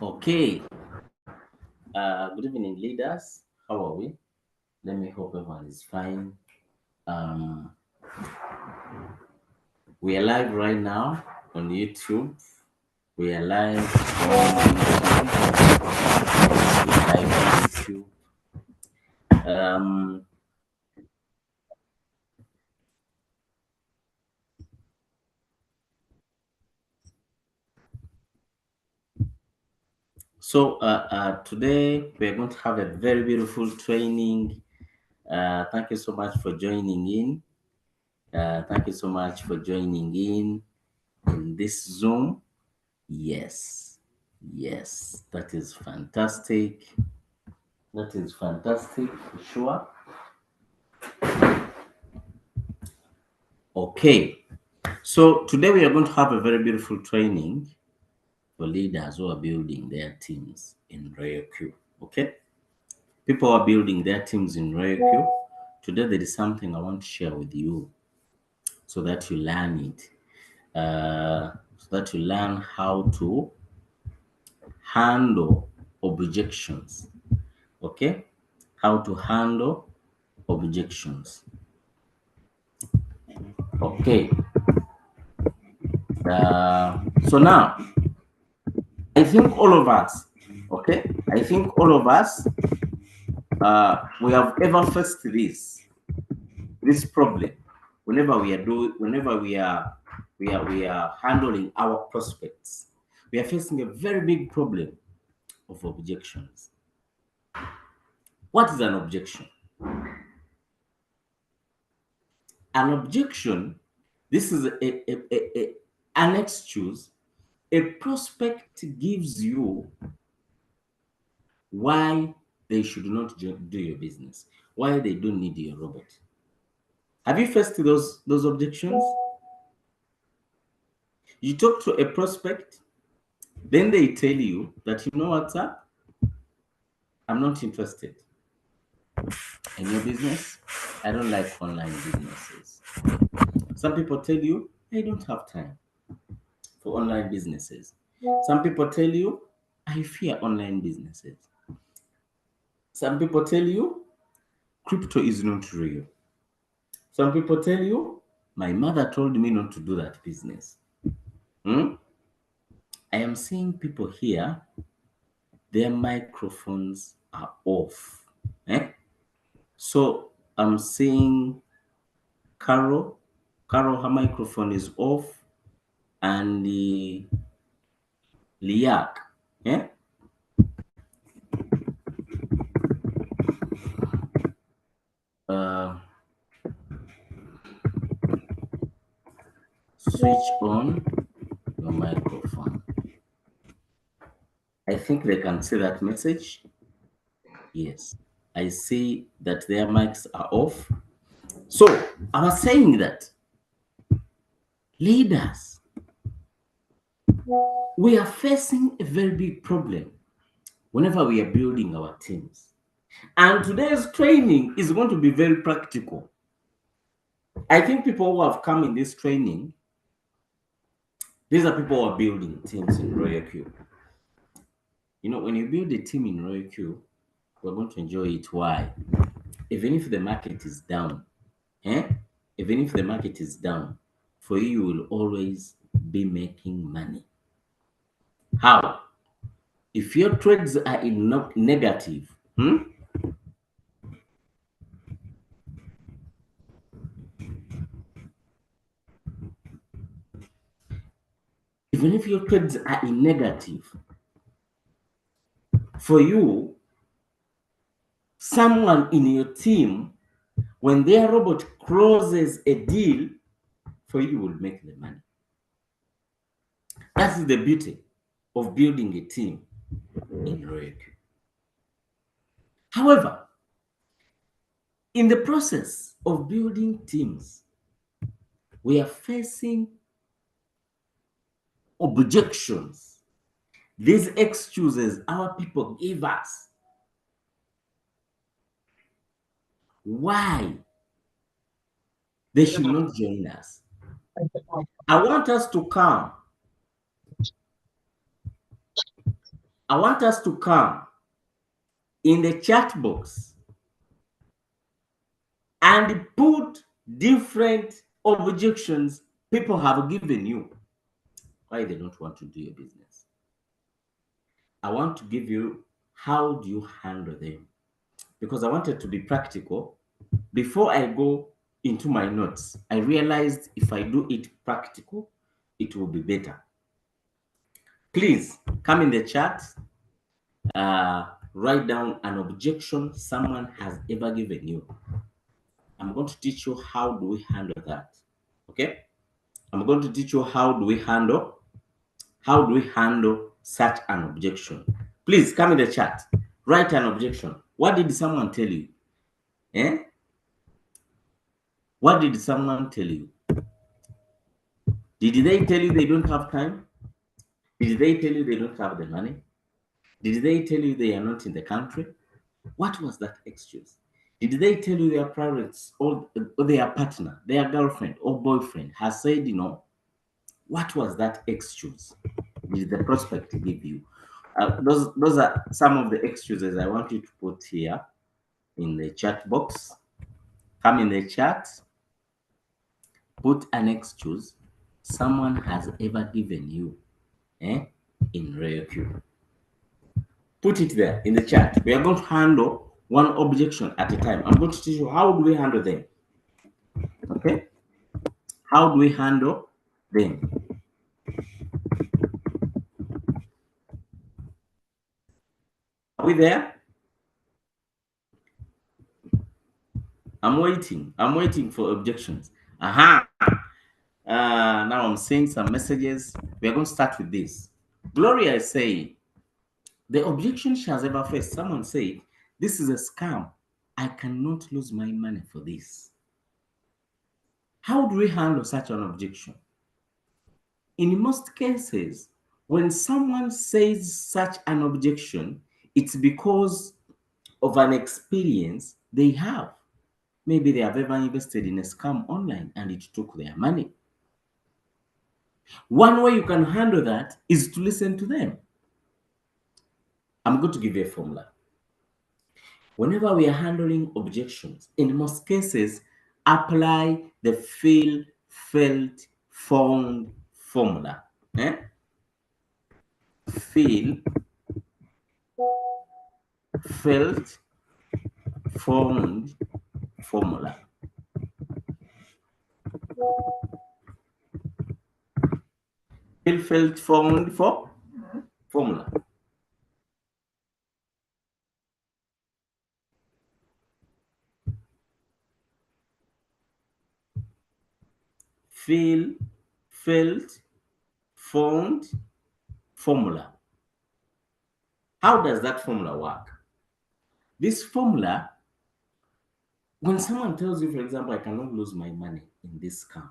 Okay. Good evening, leaders. How are we? Let me hope everyone is fine. Um, we are live right now on YouTube. We are live on YouTube. Um, Today we are going to have a very beautiful training. Thank you so much for joining in. Thank you so much for joining in this Zoom. Yes, that is fantastic. That is fantastic for sure. Okay, so today we are going to have a very beautiful training for leaders who are building their teams in Royal Q. Okay, people are building their teams in Royal Q. Today there is something I want to share with you so that you learn it. So that you learn how to handle objections. Okay, how to handle objections. Okay. So now, I think all of us, okay, I think all of us, we have ever faced this problem. Whenever we are handling our prospects, we are facing a very big problem of objections. What is an objection? An objection, this is an excuse a prospect gives you why they should not do your business, why they don't need your robot. Have you faced those objections? You talk to a prospect, then they tell you that, you know what's up? I'm not interested in your business. I don't like online businesses. Some people tell you, I don't have time for online businesses. Some people tell you, I fear online businesses. Some people tell you, crypto is not real. Some people tell you, my mother told me not to do that business. I am seeing people here, their microphones are off. So I'm seeing Carol. Carol, her microphone is off. And the Liak. Eh? Uh, Switch on your microphone. I think they can see that message. Yes, I see that their mics are off. So I was saying that leaders, we are facing a very big problem whenever we are building our teams. And today's training is going to be very practical. I think people who have come in this training, these are people who are building teams in Royal Q. You know, when you build a team in Royal Q, we're going to enjoy it. Why? Even if the market is down, even if the market is down, for you, you will always be making money. How? If your trades are in negative, even if your trades are in negative, for you, someone in your team, when their robot closes a deal, for you will make the money. That's the beauty of building a team in Royal. However, in the process of building teams, we are facing objections. These excuses our people give us why they should not join us. I want us to come. I want us to come in the chat box and put different objections people have given you why they don't want to do your business. I want to give you how do you handle them, because I wanted to be practical. Before I go into my notes, I realized if I do it practical, it will be better. Please come in the chat, write down an objection someone has ever given you. I'm going to teach you how do we handle that. Okay? I'm going to teach you how do we handle such an objection. Please come in the chat. Write an objection. What did someone tell you? Eh? What did someone tell you? Did they tell you they don't have time? Did they tell you they don't have the money? Did they tell you they are not in the country? What was that excuse? Did they tell you their parents or their partner, their girlfriend or boyfriend has said no? What was that excuse? Did the prospect give you? Those are some of the excuses I want you to put here in the chat box. Come in the chat, put an excuse someone has ever given you in RayoQ. Put it there in the chat. We are going to handle one objection at a time. I'm going to teach you how do we handle them. Okay? How do we handle them? Are we there? I'm waiting. I'm waiting for objections. Aha. Now I'm seeing some messages. We are going to start with this. Gloria is saying, the objection she has ever faced. Someone said, this is a scam. I cannot lose my money for this. How do we handle such an objection? In most cases, when someone says such an objection, it's because of an experience they have. Maybe they have ever invested in a scam online and it took their money. One way you can handle that is to listen to them. I'm going to give you a formula. Whenever we are handling objections, in most cases, apply the feel, felt, found formula. Feel, felt, found formula. Feel, felt, found for formula. Feel, felt, found formula. How does that formula work? This formula, when someone tells you, for example, I cannot lose my money in this scam,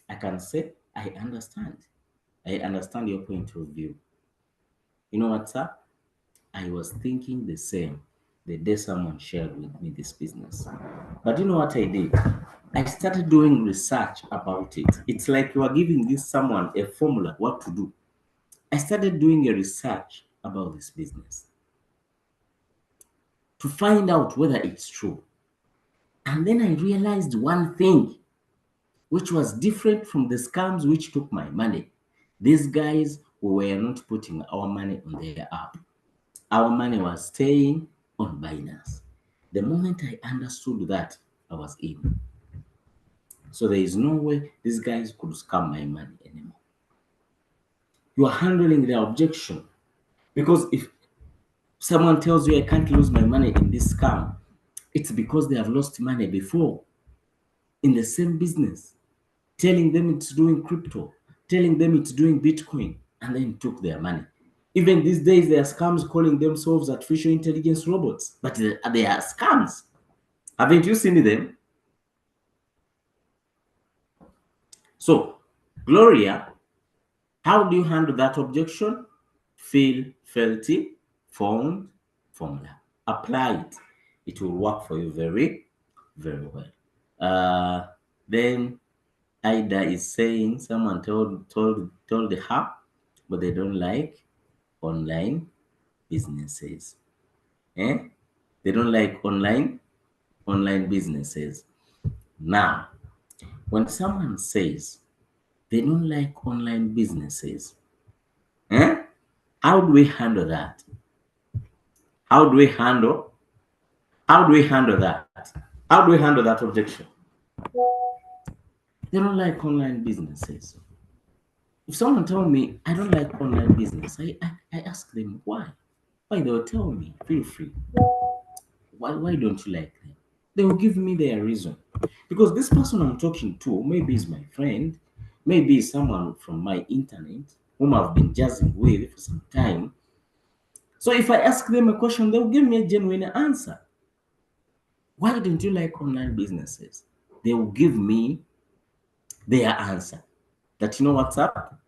I can say, I understand. I understand your point of view. You know what, sir? I was thinking the same the day someone shared with me this business. But you know what I did? I started doing research about it. It's like you are giving this someone a formula, what to do. I started doing a research about this business to find out whether it's true. And then I realized one thing, which was different from the scams which took my money. These guys were not putting our money on their app. Our money was staying on Binance. The moment I understood that, I was in. So there is no way these guys could scam my money anymore. You are handling their objection. Because if someone tells you I can't lose my money in this scam, it's because they have lost money before in the same business, telling them it's doing crypto, telling them it's doing Bitcoin, and then took their money. Even these days, there are scams calling themselves artificial intelligence robots, but they are scams. Haven't you seen them? So, Gloria, how do you handle that objection? Feel, felty, found, formula. Apply it. It will work for you very, very well. Then Ida is saying someone told her, but they don't like online. businesses. Eh? They don't like online businesses. Now, when someone says they don't like online businesses, eh? How do we handle that? How do we handle? How do we handle that? How do we handle that objection? They don't like online businesses. If someone tell me I don't like online business, I ask them why. Why they will tell me, feel free. Why don't you like them? They will give me their reason. Because this person I'm talking to, maybe is my friend, maybe is someone from my internet whom I've been jazzing with for some time. So if I ask them a question, they'll give me a genuine answer. Why don't you like online businesses? They will give me their answer. That you know what's up?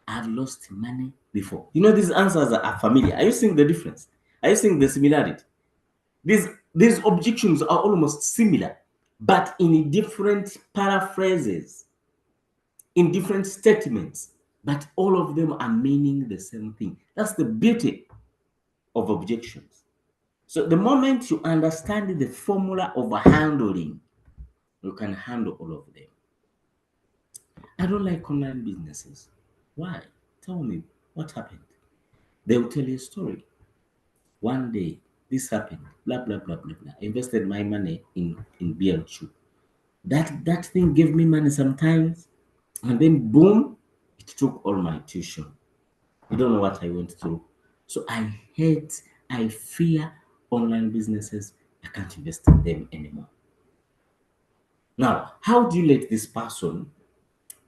I've lost money before. You know, these answers are familiar. Are you seeing the difference? Are you seeing the similarity? These objections are almost similar, but in different paraphrases, in different statements, but all of them are meaning the same thing. That's the beauty of objections. So the moment you understand the formula of handling, you can handle all of them. I don't like online businesses. Why? Tell me what happened. They will tell you a story. One day, this happened, blah, blah, blah, blah, blah. I invested my money in BL2. That thing gave me money sometimes, and then boom, it took all my tuition. You don't know what I went through. So I fear online businesses. I can't invest in them anymore. Now, how do you let this person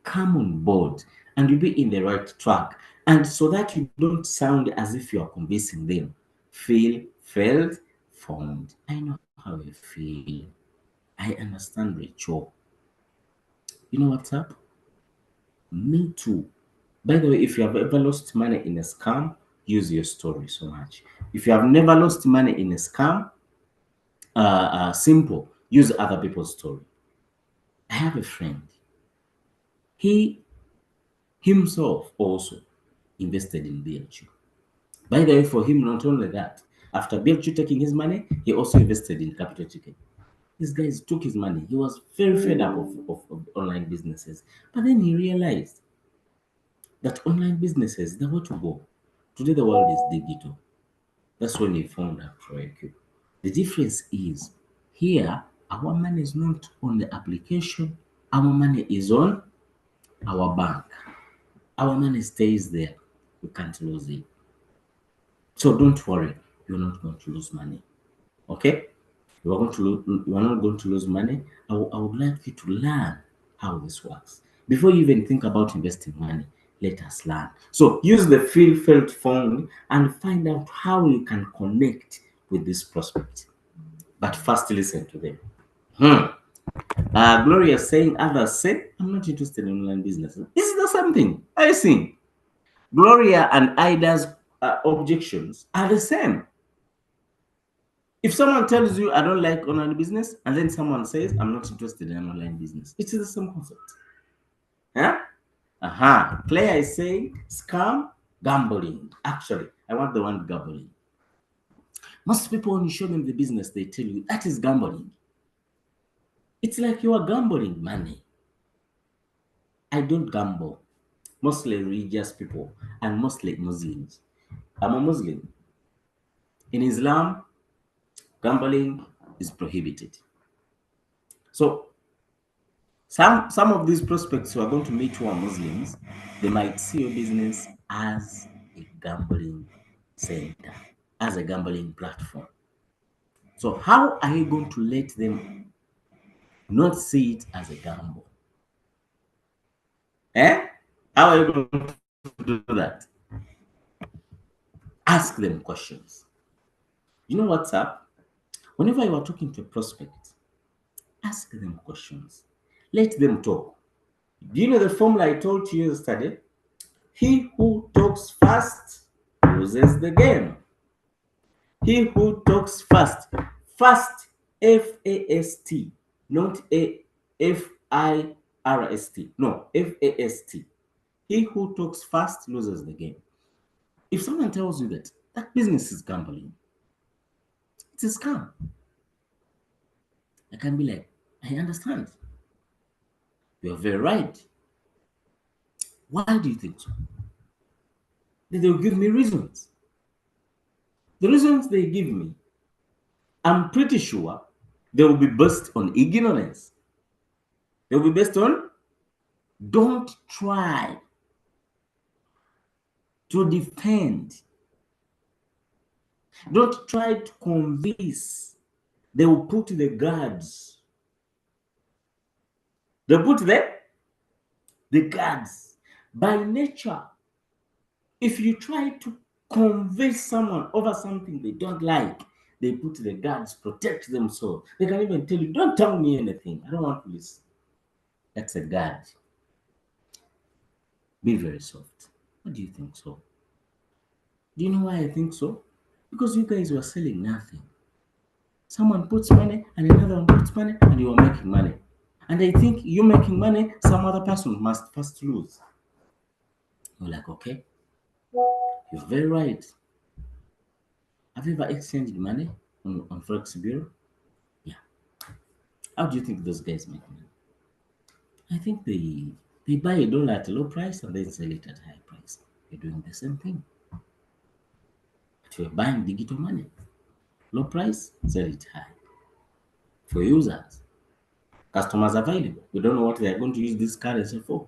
come on board and you be in the right track? And so that you don't sound as if you are convincing them. Feel, felt, found. I know how you feel. I understand, Rachel. You know what's up? Me too. By the way, if you have ever lost money in a scam, use your story so much. If you have never lost money in a scam, simple. Use other people's story. I have a friend. He himself also invested in BLG. By the way, for him, not only that, after BLG taking his money, he also invested in Capital Chicken. These guys took his money. He was very fed up of online businesses. But then he realized that online businesses, they're to go. Today, the world is digital. That's when he found out IQ. The difference is here, our money is not on the application, our money is on our bank. Our money stays there. You can't lose it. So don't worry, you're not going to lose money. Okay? You are not going to lose money. I would like you to learn how this works. Before you even think about investing money, let us learn. So use the feel felt phone and find out how you can connect with this prospect. But first listen to them. Gloria saying others said, I'm not interested in online business. Is it the same thing? I see. Gloria and Ida's objections are the same. If someone tells you I don't like online business, and then someone says I'm not interested in online business, it is the same concept. Yeah? Claire is saying scam, gambling. Actually, I want the one gambling. Most people, when you show them the business, they tell you that is gambling. It's like you are gambling money. I don't gamble. Mostly religious people and mostly Muslims. I'm a Muslim. In Islam, gambling is prohibited. So some of these prospects who are going to meet who are Muslims, they might see your business as a gambling center, as a gambling platform. So how are you going to let them not see it as a gamble? How are you going to do that? Ask them questions. You know what's up? Whenever you are talking to a prospect, ask them questions. Let them talk. Do you know the formula I told you yesterday? He who talks fast loses the game. He who talks fast, fast, F-A-S-T, not F-I-R-S-T. No, F-A-S-T. He who talks fast loses the game. If someone tells you that That business is gambling. It's a scam. I can be like, I understand. You're very right. Why do you think so? Then they'll give me reasons. The reasons they give me, I'm pretty sure they will be based on ignorance. They will be based on don't try to defend. Don't try to convince. They will put the guards. They put the guards. By nature, if you try to convince someone over something they don't like, they put the guards, protect them so they can even tell you, don't tell me anything. I don't want to listen. That's a guard. Be very soft. What do you think so? Do you know why I think so? Because you guys were selling nothing. Someone puts money and another one puts money and you are making money. And I think you making money, some other person must first lose. You're like, okay, you're very right. Have you ever exchanged money on Forex Bureau? Yeah. How do you think those guys make money? I think they buy a dollar at a low price and then sell it at a high price. You're doing the same thing. But you're buying digital money. Low price, sell it high. For users, customers available. We don't know what they are going to use this currency for.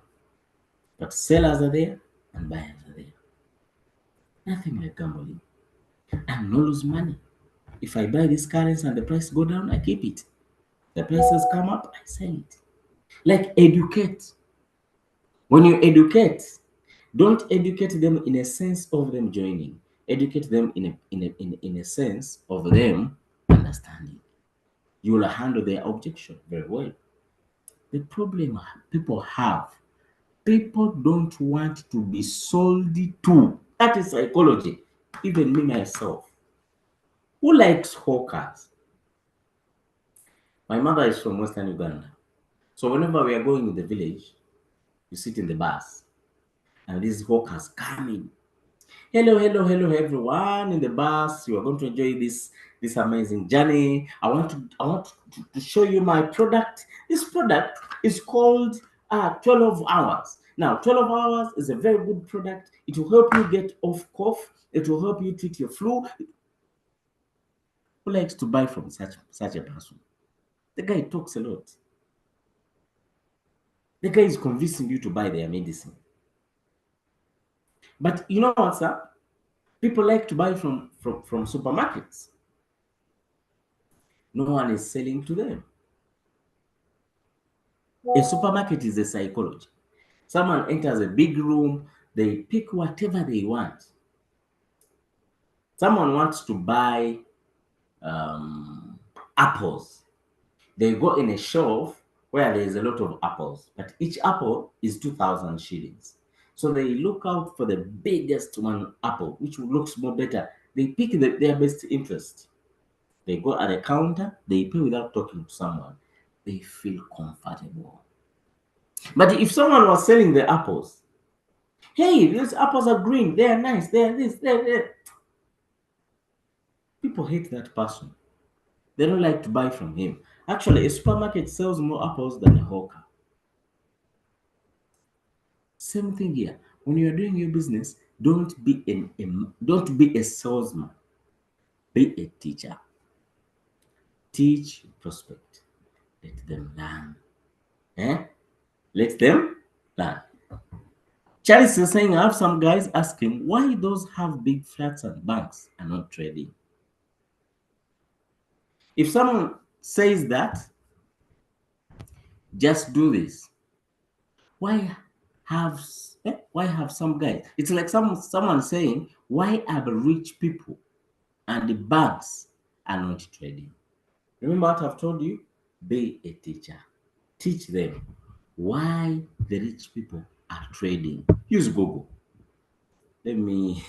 But sellers are there and buyers are there. Nothing like gambling. I'm not lose money. If I buy this currency and the price go down, I keep it. The prices come up, I sell it. Like educate. When you educate, don't educate them in a sense of them joining. Educate them in a sense of them understanding. You will handle their objection very well. The problem people have, people don't want to be sold to. That is psychology. Even me myself. Who likes hawkers? My mother is from Western Uganda. So whenever we are going in the village, you sit in the bus and these hawkers coming. Hello, hello, hello, everyone in the bus. You are going to enjoy this amazing journey. I want to show you my product. This product is called 12 hours. Now, 12 hours is a very good product. It will help you get off cough. It will help you treat your flu. Who likes to buy from such a person? The guy talks a lot. The guy is convincing you to buy their medicine. But you know what, sir? People like to buy from supermarkets. No one is selling to them. A supermarket is a psychology. Someone enters a big room, they pick whatever they want. Someone wants to buy apples. They go in a shelf where there is a lot of apples, but each apple is 2,000 shillings. So they look out for the biggest one apple, which looks more better. They pick their best interest. They go at a counter, they pay without talking to someone. They feel comfortable. But if someone was selling the apples, hey, these apples are green, they are nice, they are this, they're. People hate that person. They don't like to buy from him. Actually, a supermarket sells more apples than a hawker. Same thing here. When you are doing your business, don't be a salesman. Be a teacher. Teach, prospect. Let them learn. Let them learn. Charlie is saying, I have some guys asking why those have big flats and banks are not trading. If someone says that, just do this. Why have some guys? It's like someone saying, why are the rich people and the banks are not trading? Remember what I've told you? Be a teacher. Teach them why the rich people are trading. Use Google. Let me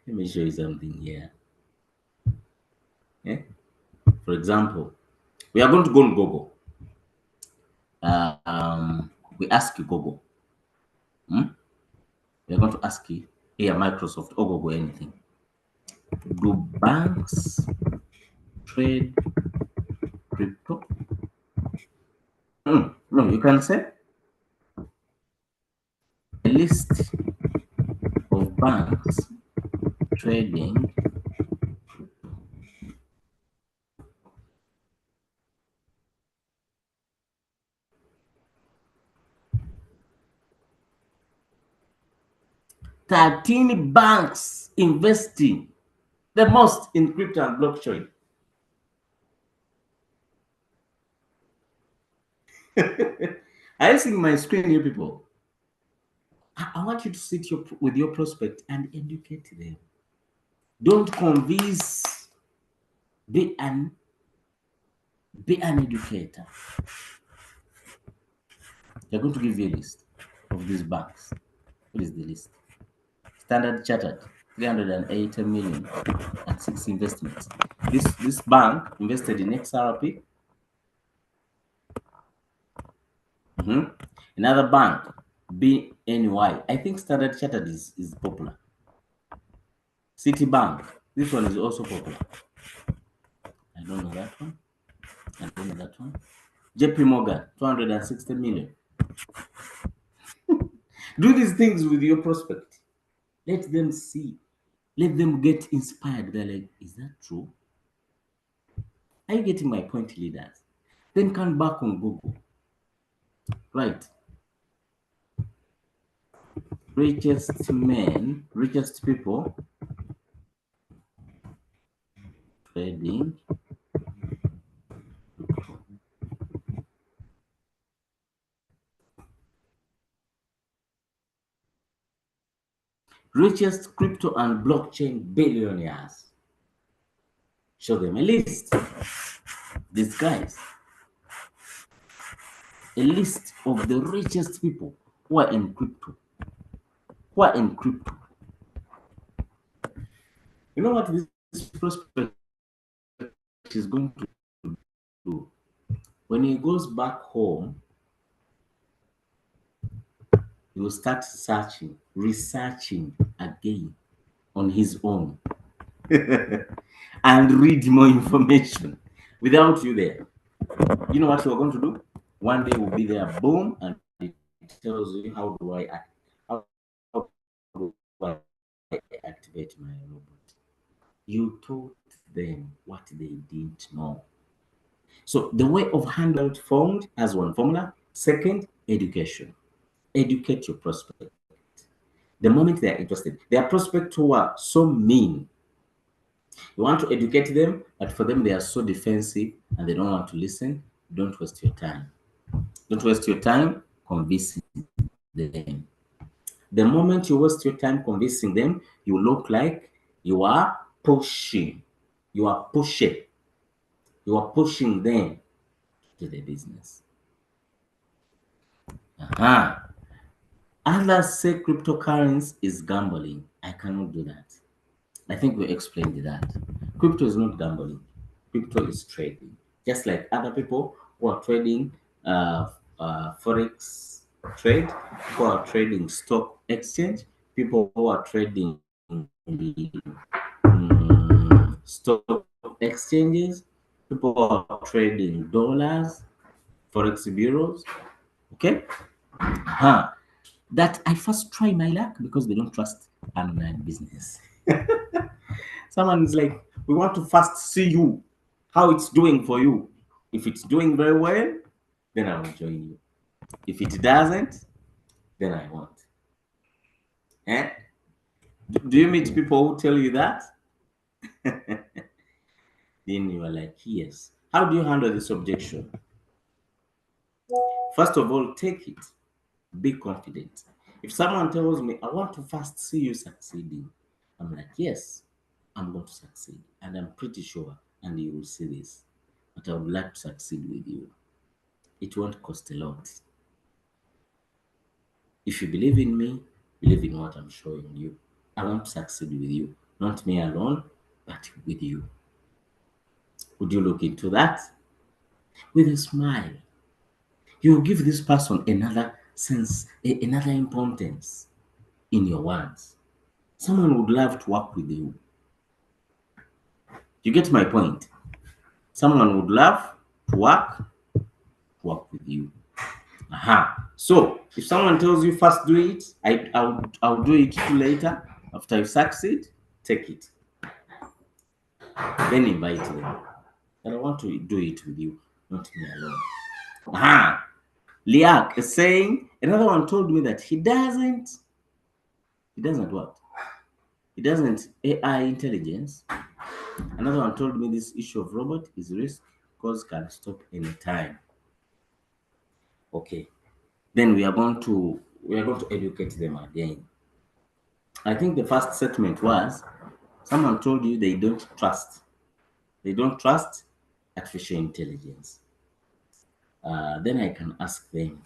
show you something here. For example, we are going to go on Google. We ask you Google. We are going to ask you here Microsoft or Google anything. Do banks trade crypto? No, you can say a list of banks trading 13 banks investing the most in crypto and blockchain. Are you seeing my screen, you people? I want you to sit with your prospect and educate them. Don't convince, be an educator. They're going to give you a list of these banks. What is the list? Standard Chartered, 380 million and 6 investments. This bank invested in XRP. Another bank, BNY. I think Standard Chartered is popular. Citibank. This one is also popular. I don't know that one. I don't know that one. JP Morgan, 260 million. Do these things with your prospect. Let them see. Let them get inspired. They're like, is that true? Are you getting my point, leaders? Then come back on Google. Right. Richest men, richest people trading. Richest crypto and blockchain billionaires. Show them a list. These guys. A list of the richest people who are in crypto. Who are in crypto. You know what this prospect is going to do? When he goes back home, he will start researching again on his own and read more information without you there. You know what you're going to do? One day we'll be there, boom, and it tells you how do I activate my robot. You taught them what they didn't know. So the way of handle found as one formula. Second, education. Educate your prospect. The moment they are interested, there are prospects who are so mean. You want to educate them, but for them they are so defensive and they don't want to listen. Don't waste your time. Don't waste your time convincing them. The moment you waste your time convincing them, you look like you are pushing. You are pushing. You are pushing them to the business. Others say cryptocurrency is gambling. I cannot do that. I think we explained that. Crypto is not gambling. Crypto is trading. Just like other people who are trading forex trade, who are trading stock exchange, people who are trading stock exchanges, people who are trading dollars, forex bureaus. Okay? That I first try my luck because they don't trust online business. Someone is like, we want to first see you, how it's doing for you. If it's doing very well, then I will join you. If it doesn't, then I won't. Eh? Do you meet people who tell you that? Then you are like, yes. How do you handle this objection? First of all, take it. Be confident. If someone tells me, I want to first see you succeeding, I'm like, yes, I'm going to succeed. And I'm pretty sure, and you will see this. But I would like to succeed with you. It won't cost a lot. If you believe in me, believe in what I'm showing you. I want to succeed with you. Not me alone, but with you. Would you look into that? With a smile. You will give this person another sense, another importance in your words. Someone would love to work with you. You get my point? Someone would love to work with you. So if someone tells you first do it, I'll do it too later. After you succeed, take it. Then invite them. But I want to do it with you, not me alone. Liak is saying, another one told me that he doesn't what? He doesn't AI intelligence. Another one told me this issue of robot is risk because can stop anytime. Okay. Then we are going to educate them again. I think the first statement was someone told you they don't trust. They don't trust artificial intelligence. Then I can ask them,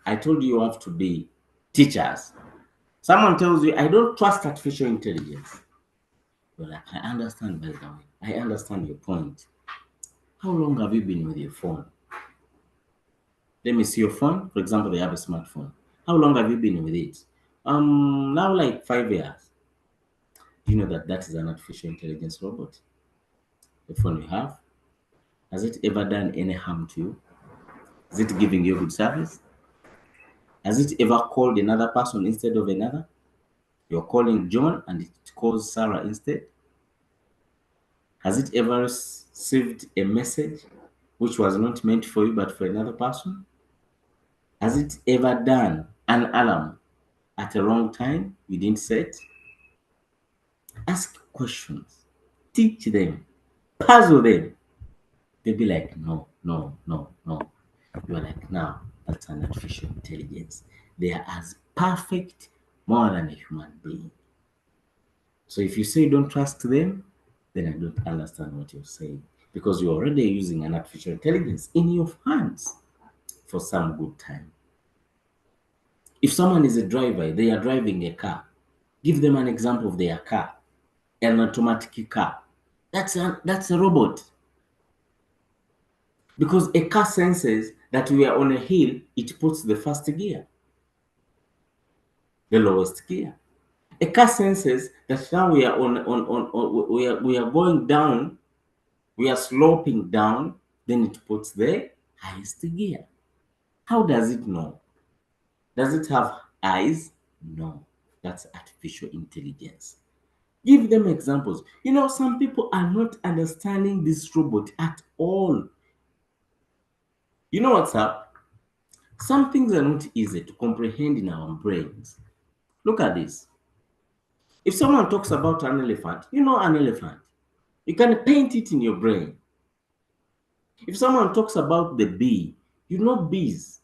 I told you have to be teachers. Someone tells you, I don't trust artificial intelligence. Well, I understand, by the way. I understand your point. How long have you been with your phone? Let me see your phone. For example, they have a smartphone. How long have you been with it? Now like 5 years. You know that is an artificial intelligence robot. The phone you have. Has it ever done any harm to you? Is it giving you good service? Has it ever called another person instead of another? You're calling John and it calls Sarah instead. Has it ever received a message which was not meant for you but for another person? Has it ever done an alarm at a wrong time you didn't set? Ask questions, teach them, puzzle them. They'll be like, no, no, no, no. You're like, now that's an artificial intelligence. They are as perfect more than a human being. So if you say don't trust them, then I don't understand what you're saying because you're already using an artificial intelligence in your hands for some good time. If someone is a driver, they are driving a car, give them an example of their car, an automatic car. That's a robot. Because a car senses that we are on a hill, it puts the first gear, the lowest gear. A car senses that now we are we are going down, we are sloping down, then it puts the highest gear. How does it know? Does it have eyes? No. That's artificial intelligence. Give them examples. Some people are not understanding this robot at all. You know what's up? Some things are not easy to comprehend in our brains. Look at this. If someone talks about an elephant, you know an elephant. You can paint it in your brain. If someone talks about the bee, you know bees.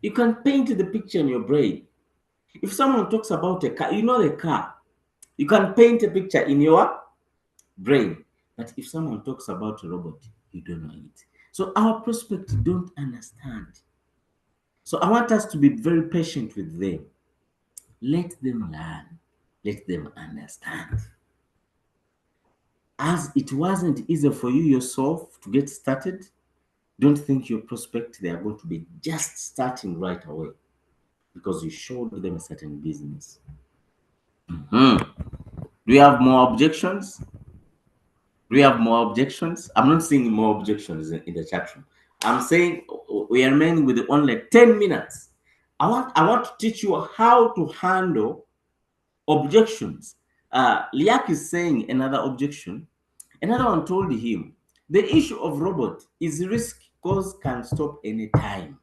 You can paint the picture in your brain. If someone talks about a car, you know the car. You can paint a picture in your brain. But if someone talks about a robot, you don't know it. So our prospects don't understand. So I want us to be very patient with them. Let them learn. Let them understand. As it wasn't easy for you yourself to get started, don't think your prospect they are going to be just starting right away because you showed them a certain business. Do you have more objections? Do we have more objections? I'm not seeing more objections in the chat room. I'm saying we are remaining with only 10 minutes. I want to teach you how to handle objections. Liak is saying another objection. Another one told him the issue of robot is risk because can stop anytime.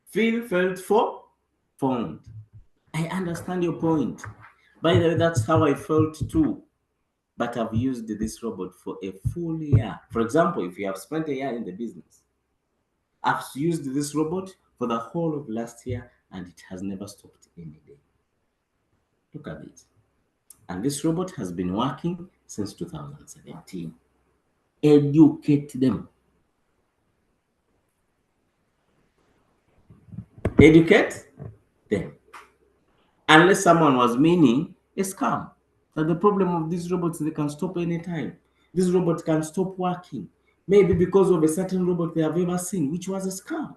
Feel felt for found. I understand your point. By the way, that's how I felt too. But I've used this robot for a full year. For example, if you have spent a year in the business, I've used this robot for the whole of last year and it has never stopped any day. Look at it. And this robot has been working since 2017. Educate them. Educate them. Unless someone was meaning a scam. That the problem of these robots, they can stop anytime. This robot can stop working. Maybe because of a certain robot they have ever seen, which was a scam.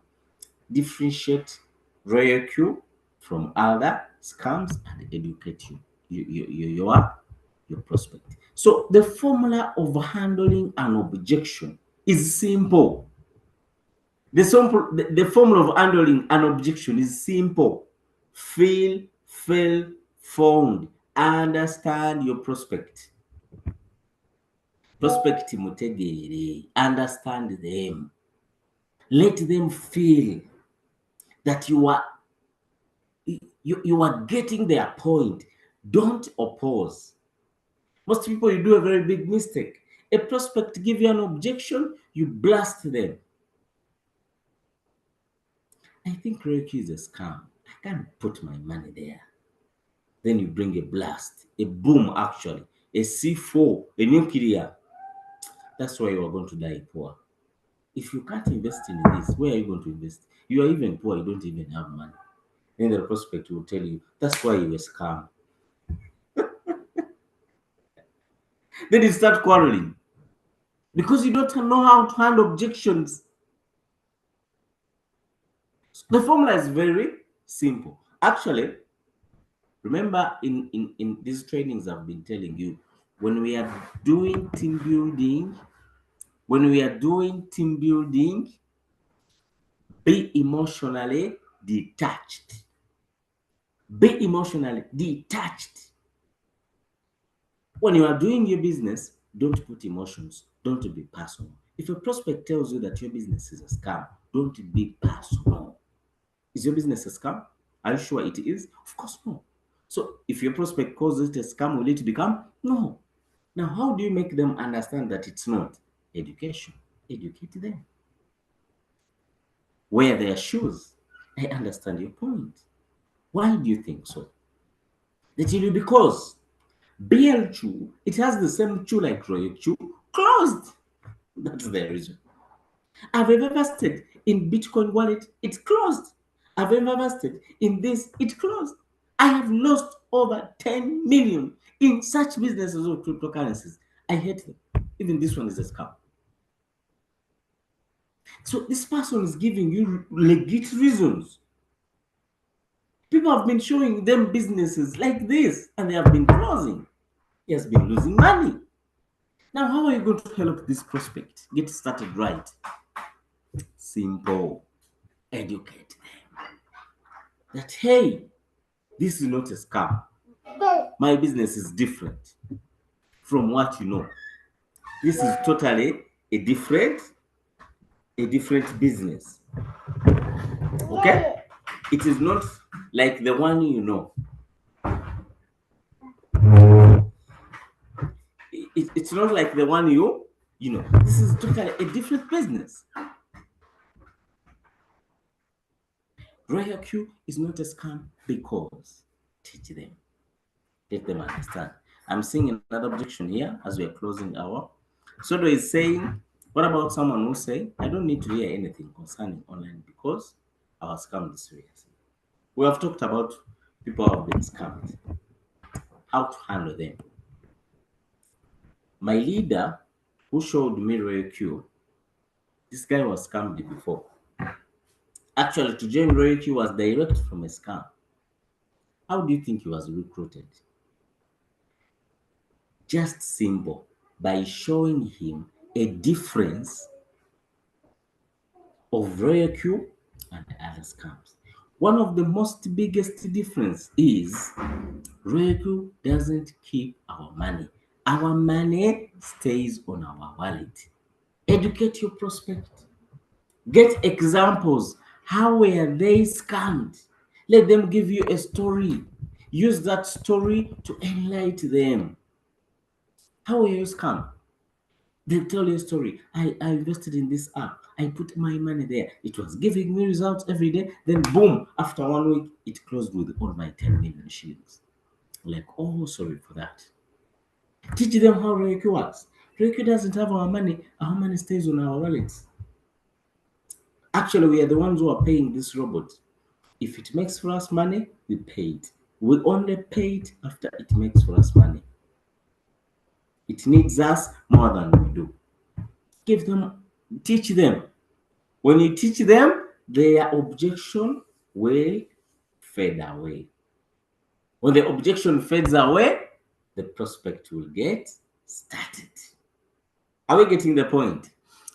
Differentiate Royal Q from other scams and educate you. your prospect. So the formula of handling an objection is simple. The formula of handling an objection is simple. Feel, found, understand your prospect. Prospect mutegere, understand them. Let them feel that you are getting their point. Don't oppose. Most people, you do a very big mistake. A prospect give you an objection, you blast them. I think Reiki is a scam. I can't put my money there. Then you bring a blast, a boom actually, a C4, a nuclear. That's why you are going to die poor. If you can't invest in this, where are you going to invest? You are even poor, you don't even have money. Then the prospect will tell you, that's why you were scam. Then you start quarreling because you don't know how to handle objections. The formula is very simple. Actually, remember in these trainings I've been telling you, when we are doing team building, be emotionally detached. Be emotionally detached. When you are doing your business, don't put emotions. Don't be personal. If a prospect tells you that your business is a scam, don't be personal. Is your business a scam? Are you sure it is? Of course no. So if your prospect calls it a scam, will it become? No. Now, how do you make them understand that it's not? Education. Educate them. Wear their shoes. I understand your point. Why do you think so? They tell you because BL2, it has the same chew like Royal Chew, closed. That's the reason. Have you ever invested in Bitcoin wallet? It's closed. Have you ever invested in this? It closed. I have lost over 10 million in such businesses of cryptocurrencies. I hate them. Even this one is a scam. So this person is giving you legit reasons. People have been showing them businesses like this and they have been closing. He has been losing money. Now, how are you going to help this prospect get started right? Simple. Educate them. That, hey, this is not a scam. My business is different from what you know. This is totally a different business. Okay? It is not like the one you know. It's not like the one you know. This is totally a different business. Royal Q is not a scam because teach them. Let them understand. I'm seeing another objection here as we are closing our. Sodo is saying, what about someone who say, I don't need to hear anything concerning online because I was scammed seriously. We have talked about people who have been scammed, how to handle them. My leader who showed me Royal Q, this guy was scammed before. Actually, to join Royal Q was direct from a scam. How do you think he was recruited? Just simple, by showing him a difference of Royal Q and other scams. One of the most biggest difference is Royal Q doesn't keep our money. Our money stays on our wallet. Educate your prospect. Get examples. How were they scammed? Let them give you a story. Use that story to enlighten them. How were you scammed? They tell you a story. I invested in this app. I put my money there. It was giving me results every day. Then boom, after 1 week, it closed with all my 10 million shillings. Like, oh, sorry for that. Teach them how Reiki works. Reiki doesn't have our money. Our money stays on our wallets. Actually, we are the ones who are paying this robot. If it makes for us money, we pay it. We only pay it after it makes for us money. It needs us more than we do. Give them, teach them. When you teach them, their objection will fade away. When the objection fades away, the prospect will get started. Are we getting the point?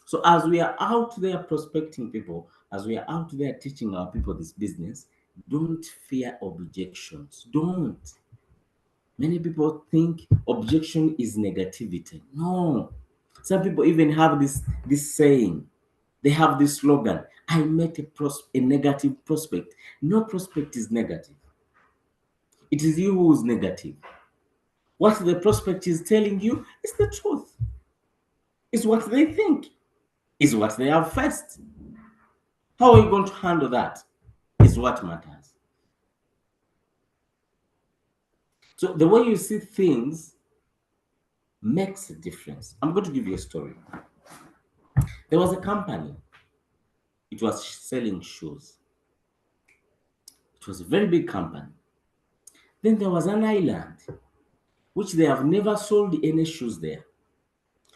So as we are out there prospecting people, as we are out there teaching our people this business, don't fear objections. Don't. Many people think objection is negativity. No. Some people even have this saying. They have this slogan, I met a negative prospect. No prospect is negative. It is you who is negative. What the prospect is telling you is the truth. It's what they think. It's what they have faced. How are you going to handle that? Is what matters. So the way you see things makes a difference. I'm going to give you a story. There was a company. It was selling shoes. It was a very big company. Then there was an island which they have never sold any shoes there.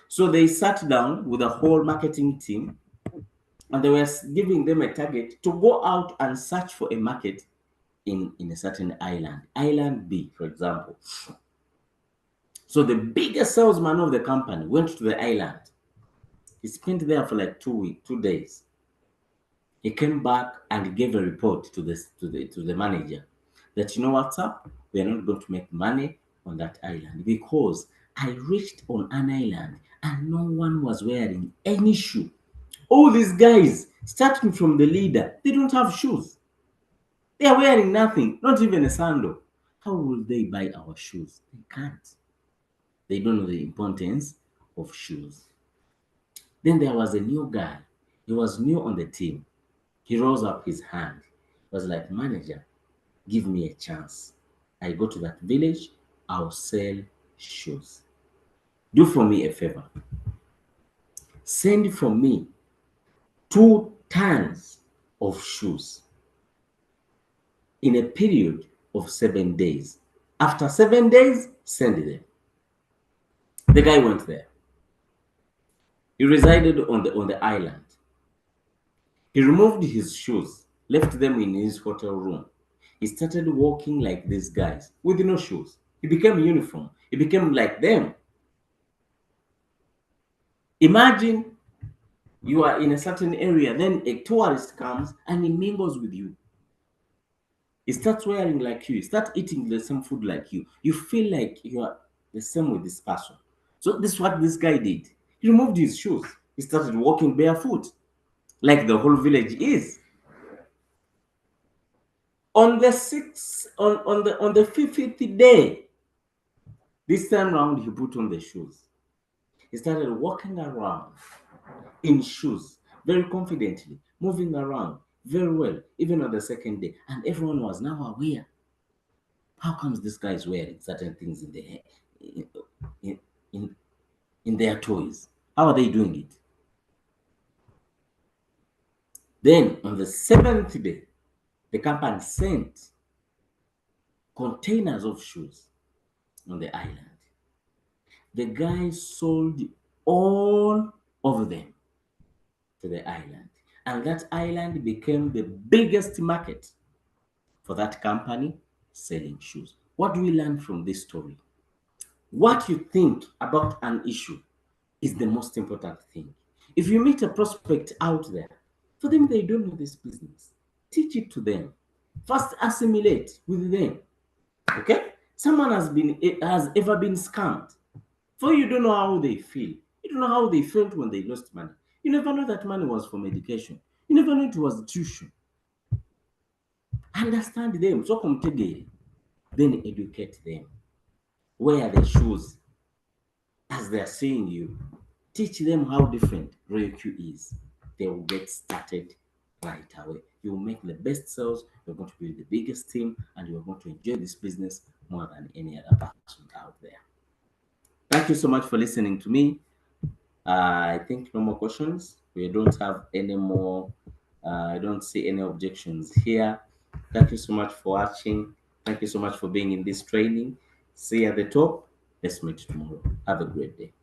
So they sat down with a whole marketing team and they were giving them a target to go out and search for a market in a certain island, Island B, for example. So the biggest salesman of the company went to the island. He spent there for like 2 weeks, 2 days. He came back and gave a report to the manager that, you know what's up? We are not going to make money on that island because I reached on an island and no one was wearing any shoe. All these guys, starting from the leader, they don't have shoes. They are wearing nothing, not even a sandal. How will they buy our shoes? They can't. They don't know the importance of shoes. Then there was a new guy. He was new on the team. He rose up his hand. He was like, manager, give me a chance. I go to that village, I'll sell shoes. Do for me a favor. Send for me 2 tons of shoes in a period of 7 days. After 7 days, send them. The guy went there. He resided on the island. He removed his shoes, left them in his hotel room. He started walking like these guys with no shoes. He became uniform. He became like them. Imagine you are in a certain area, then a tourist comes and he mingles with you. He starts wearing like you. He starts eating the same food like you. You feel like you are the same with this person. So this is what this guy did. He removed his shoes. He started walking barefoot, like the whole village is. On the on the 50th day, this time round, he put on the shoes. He started walking around in shoes, very confidently, moving around very well, even on the second day. And everyone was now aware. How comes this guy is wearing certain things in their in, in, in their toys? How are they doing it? Then on the 7th day, the company sent containers of shoes on the island. The guy sold all of them to the island. And that island became the biggest market for that company selling shoes. What do we learn from this story? What you think about an issue is the most important thing. If you meet a prospect out there, for them, they don't know this business. Teach it to them. First, assimilate with them. Okay? Someone has ever been scammed. For you don't know how they feel. You don't know how they felt when they lost money. You never know that money was from education. You never know it was tuition. Understand them. So come together. Then educate them. Wear the shoes as they are seeing you. Teach them how different RoyalQ is. They will get started right away. You will make the best sales. You're going to be the biggest team, and you're going to enjoy this business more than any other person out there. Thank you so much for listening to me. I think no more questions. We don't have any more. I don't see any objections here. Thank you so much for watching. Thank you so much for being in this training. See you at the top. Let's meet tomorrow. Have a great day.